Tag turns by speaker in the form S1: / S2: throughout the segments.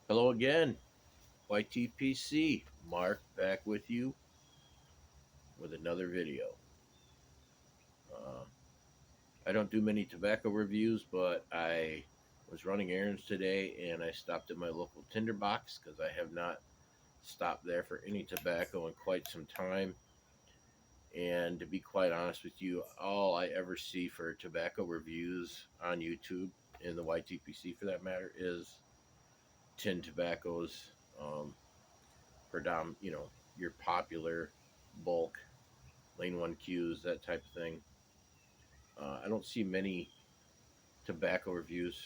S1: Hello again, YTPC. Mark back with you with another video. Uh, I don't do many tobacco reviews, but I was running errands today and I stopped at my local tinderbox because I have not stopped there for any tobacco in quite some time. And to be quite honest with you, all I ever see for tobacco reviews on YouTube, in the YTPC for that matter, is tin tobaccos. Your popular bulk lane one Qs, that type of thing. I don't see many tobacco reviews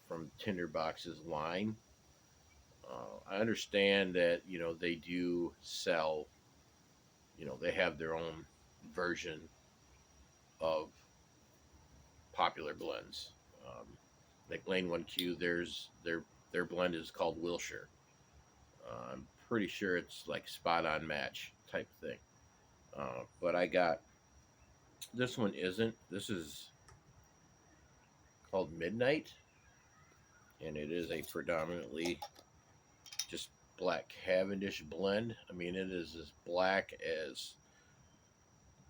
S1: from Tinderbox's line. I understand that they do sell. They have their own version of popular blends. Like Lane One Q, their blend is called Wilshire. I'm pretty sure it's like spot on match type thing. But I got this one isn't. This is called Midnight, and it is a predominantly just black Cavendish blend. I mean, it is as black as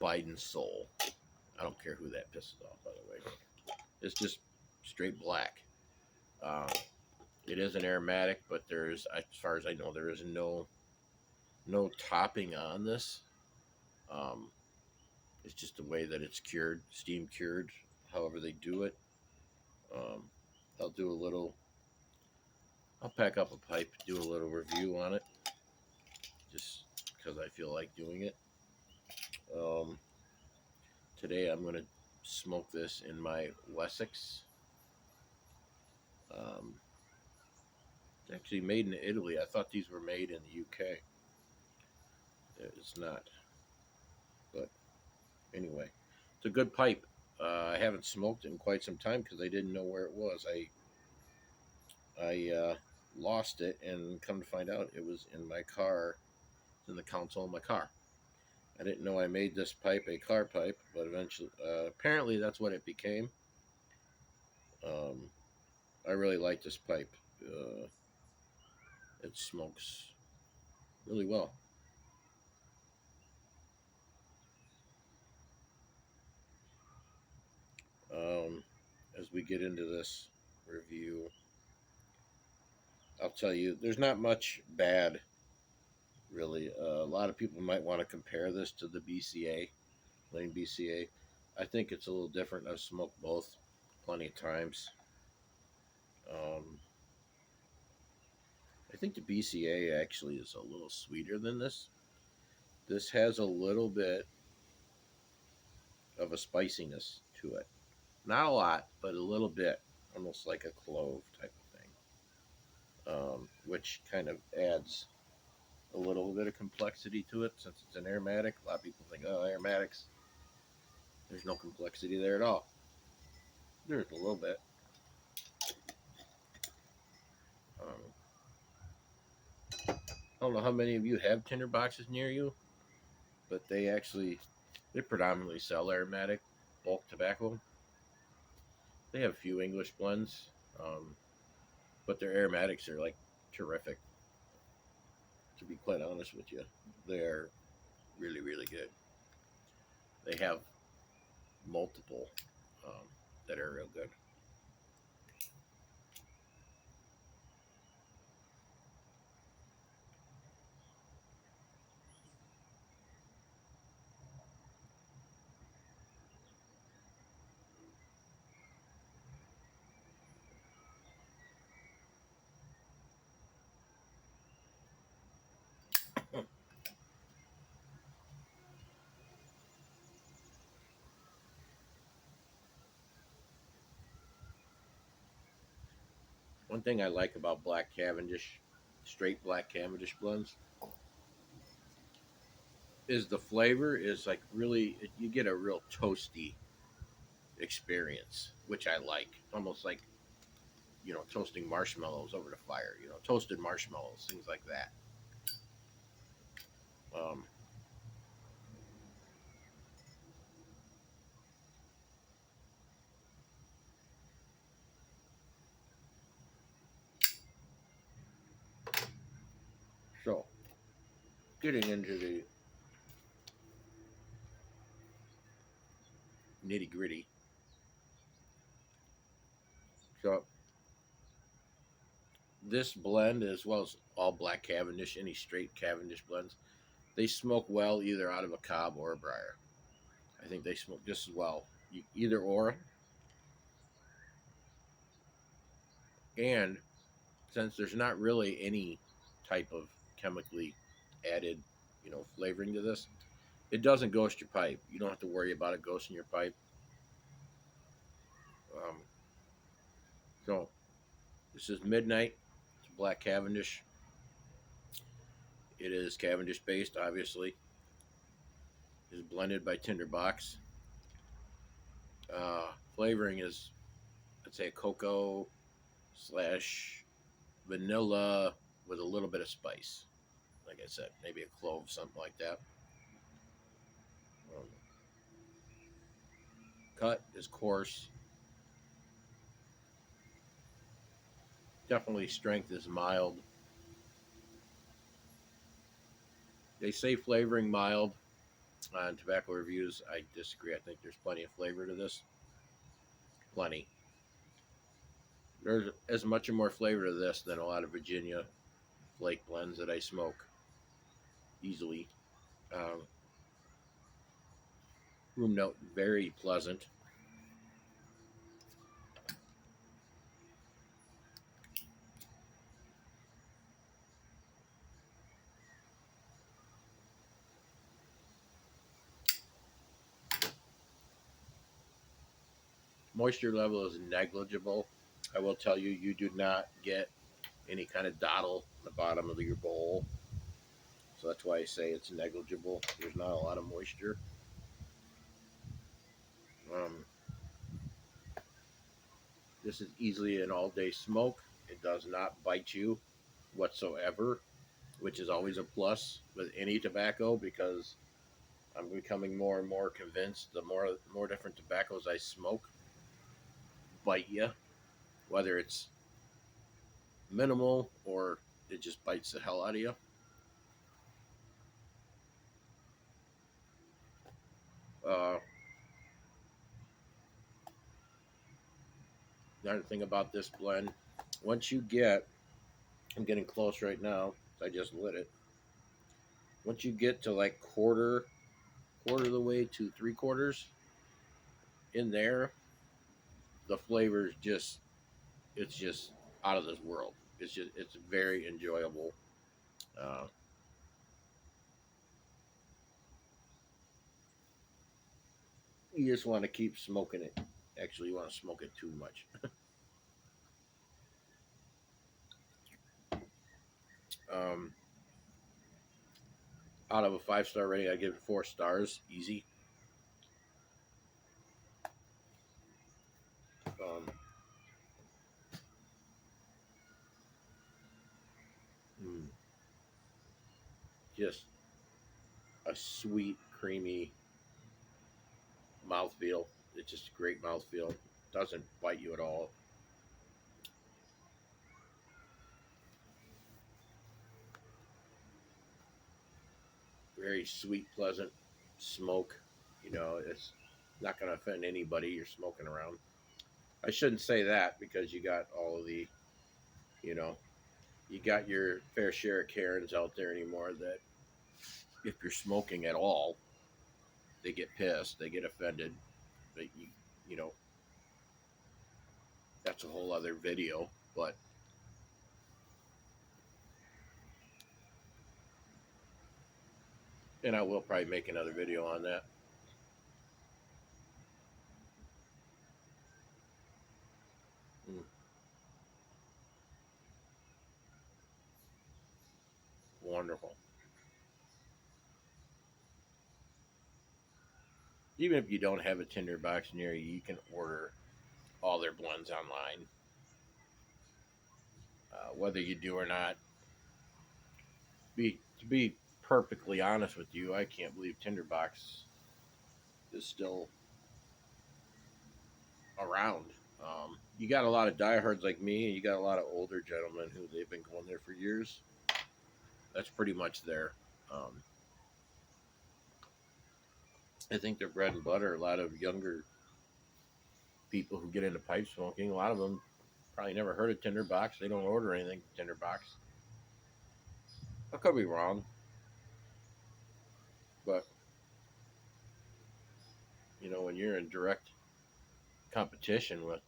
S1: Biden's soul. I don't care who that pisses off, by the way. It's just straight black. Um, it is an aromatic, but as far as I know, there is no topping on this. Um, it's just the way that it's cured, steam cured, however they do it. Um, I'll do a little. I'll pack up a pipe, do a little review on it, just because I feel like doing it. Um, Today I'm going to smoke this in my Wessex. Um, it's actually made in Italy. I thought these were made in the UK. It's not. But anyway, it's a good pipe. I haven't smoked in quite some time because I didn't know where it was. I lost it, and come to find out, it was in my car. It's in the console of my car. I didn't know I made this pipe a car pipe, but eventually, apparently, that's what it became. Um, I really like this pipe. It smokes really well. As we get into this review, I'll tell you, there's not much bad, really. A lot of people might want to compare this to the BCA, Lane BCA. I think it's a little different. I've smoked both plenty of times. Um, I think the BCA actually is a little sweeter than this. This has a little bit of a spiciness to it. Not a lot, but a little bit, almost like a clove type of thing, which kind of adds a little bit of complexity to it since it's an aromatic. A lot of people think, oh, aromatics, there's no complexity there at all. There's a little bit. Um, I don't know how many of you have tinder boxes near you, but they predominantly sell aromatic bulk tobacco. They have a few English blends, um, but their aromatics are like terrific. To be quite honest with you, they're really, really good. They have multiple um, that are real good. One thing I like about Black Cavendish, straight Black Cavendish blends, is the flavor is like really, you get a real toasty experience, which I like. Almost like, toasting marshmallows over the fire, toasted marshmallows, things like that. Um, getting into the nitty gritty. So this blend, as well as all black Cavendish, any straight Cavendish blends, they smoke well either out of a cob or a briar. I think they smoke just as well, either or. And since there's not really any type of chemically added, flavoring to this, it doesn't ghost your pipe. You don't have to worry about it ghosting your pipe. Um, so this is Midnight. It's black Cavendish. It is Cavendish based, obviously. It's blended by Tinderbox. Flavoring is, I'd say, a cocoa slash vanilla with a little bit of spice. Like I said, maybe a clove, something like that. Um, cut is coarse. Definitely strength is mild. They say flavoring mild on tobacco reviews. I disagree. I think there's plenty of flavor to this. Plenty. There's as much or more flavor to this than a lot of Virginia flake blends that I smoke easily. Um, room note, very pleasant. Moisture level is negligible. I will tell you, you do not get any kind of dottle in the bottom of your bowl. So that's why I say it's negligible. There's not a lot of moisture. Um, this is easily an all day smoke. It does not bite you whatsoever, which is always a plus with any tobacco because I'm becoming more and more convinced the more different tobaccos I smoke bite you, whether it's minimal or it just bites the hell out of you. Uh, Another thing about this blend, once you get, I'm getting close right now. I just lit it. Once you get to like quarter of the way to 3/4 in there, the flavor is it's just out of this world. It's very enjoyable. Uh, you just want to keep smoking it. Actually, you want to smoke it too much. um, Out of a 5-star rating, I give it 4 stars, easy. Um, mm, just a sweet, creamy mouthfeel. It's just a great mouthfeel. Doesn't bite you at all. Very sweet, pleasant smoke. It's not going to offend anybody you're smoking around. I shouldn't say that because you got all of the, you know, you got your fair share of Karens out there anymore that if you're smoking at all, they get pissed, they get offended. But you know, that's a whole other video. But and I will probably make another video on that. Mm, wonderful. Even if you don't have a tinderbox near you, you can order all their blends online. Whether you do or not, to be perfectly honest with you, I can't believe Tinderbox is still around. You got a lot of diehards like me, and you got a lot of older gentlemen who they've been going there for years. That's pretty much there. Um, I think their bread and butter. A lot of younger people who get into pipe smoking, a lot of them probably never heard of Tinderbox. They don't order anything from Tinderbox. I could be wrong, but when you're in direct competition with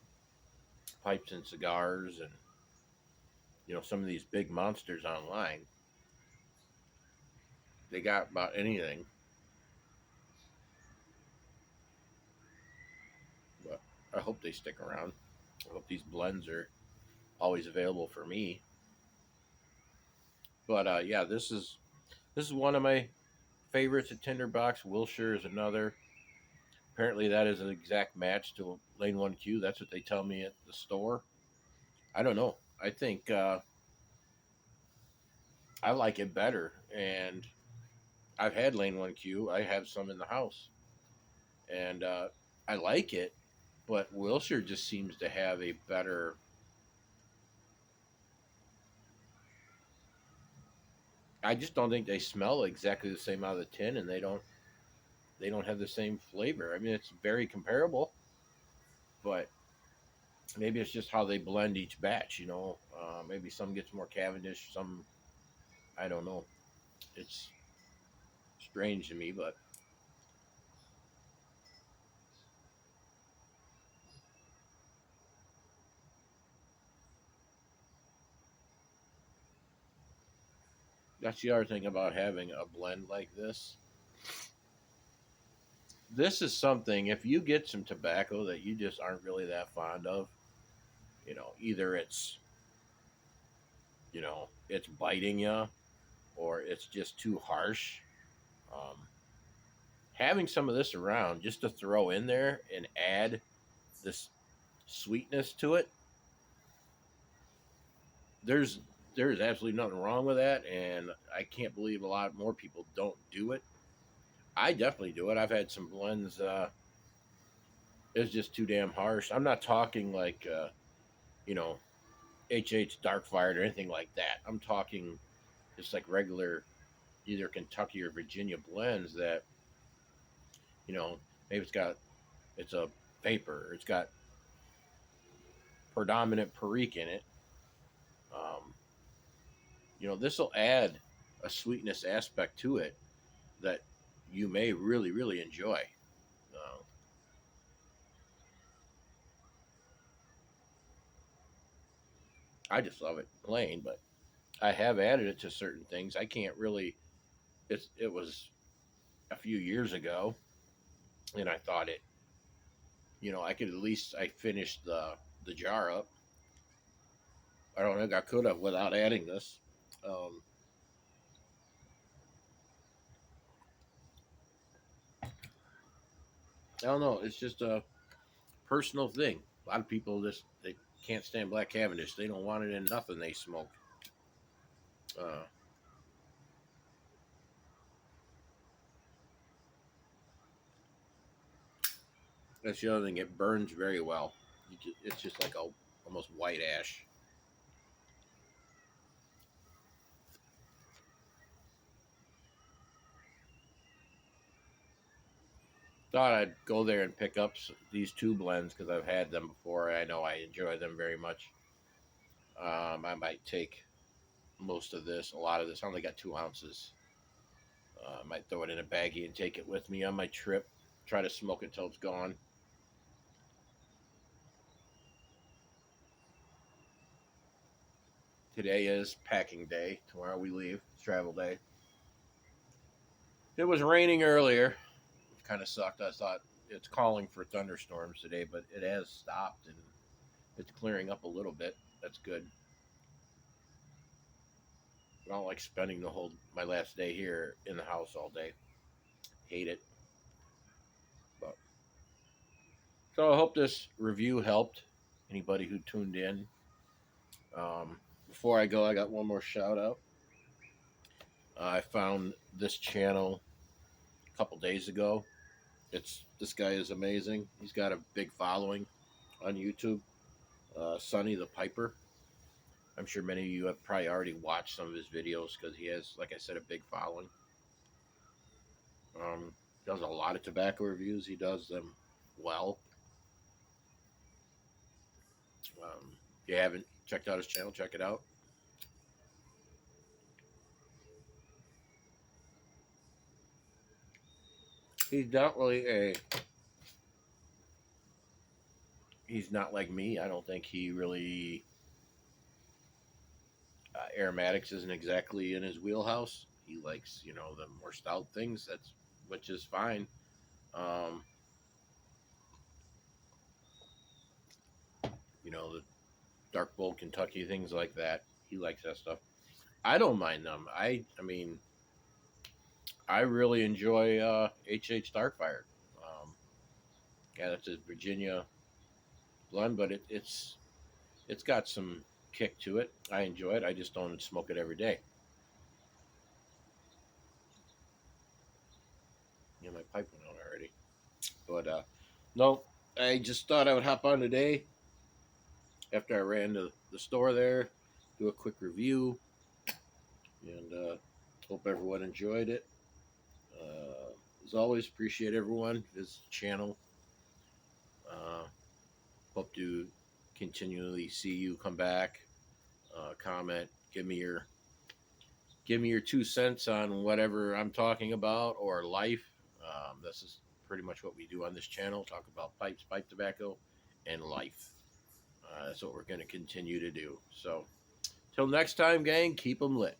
S1: pipes and cigars and some of these big monsters online, they got about anything. But I hope they stick around. I hope these blends are always available for me. But yeah, this is one of my favorites at Tinderbox. Wilshire is another. Apparently, that is an exact match to Lane One Q. That's what they tell me at the store. I don't know. I think I like it better, and I've had Lane One Q. I have some in the house, and I like it. But Wilshire just seems to have a better. I just don't think they smell exactly the same out of the tin, and they don't have the same flavor. I mean, it's very comparable, but maybe it's just how they blend each batch. Maybe some gets more Cavendish, some I don't know. It's strange to me, but that's the other thing about having a blend like this. This is something, if you get some tobacco that you just aren't really that fond of, either it's biting you or it's just too harsh. Um, Having some of this around just to throw in there and add this sweetness to it, there's there's absolutely nothing wrong with that, and I can't believe a lot more people don't do it. I definitely do it. I've had some blends. It's just too damn harsh. I'm not talking like you know HH Dark Fired or anything like that. I'm talking just like regular either Kentucky or Virginia blends that you know maybe it's a vapor. It's got predominant perique in it. Um, this will add a sweetness aspect to it that you may really really enjoy. Uh, I just love it plain, but I have added it to certain things. I can't really. It was a few years ago, and I thought I could at least I finished the jar up. I don't think I could have without adding this. Um, I don't know. It's just a personal thing. A lot of people just they can't stand Black Cavendish. They don't want it in nothing they smoke. Uh, that's the other thing. It burns very well. It's just like a almost white ash. Thought I'd go there and pick up these two blends because I've had them before. I know I enjoy them very much. I might take most of this, a lot of this. I only got 2 ounces. I might throw it in a baggie and take it with me on my trip. Try to smoke it till it's gone. Today is packing day. Tomorrow we leave. It's travel day. It was raining earlier. It kind of sucked. I thought it's calling for thunderstorms today, but it has stopped and it's clearing up a little bit. That's good. I don't like spending the whole my last day here in the house all day. Hate it. But so I hope this review helped anybody who tuned in. Before I go, I got one more shout out. I found this channel a couple days ago. It's this guy is amazing. He's got a big following on YouTube. Sonny the Piper. I'm sure many of you have probably already watched some of his videos because he has, like I said, a big following. Does a lot of tobacco reviews. He does them well. If you haven't checked out his channel, check it out. He's not really a. He's not like me. I don't think he really. Aromatics isn't exactly in his wheelhouse. He likes, the more stout things. That's which is fine. Um, the dark bold Kentucky things like that. He likes that stuff. I don't mind them. I mean, I really enjoy H Starfire. Um, yeah, that's a Virginia blend, but it's got some kick to it. I enjoy it. I just don't smoke it every day. My pipe went out already. But no, I just thought I would hop on today after I ran to the store there, do a quick review, and hope everyone enjoyed it. As always, appreciate everyone. This channel. Uh, Hope to continually see you come back, comment, give me your 2 cents on whatever I'm talking about or life. This is pretty much what we do on this channel: talk about pipes, pipe tobacco, and life. That's what we're going to continue to do. So, till next time, gang, keep them lit.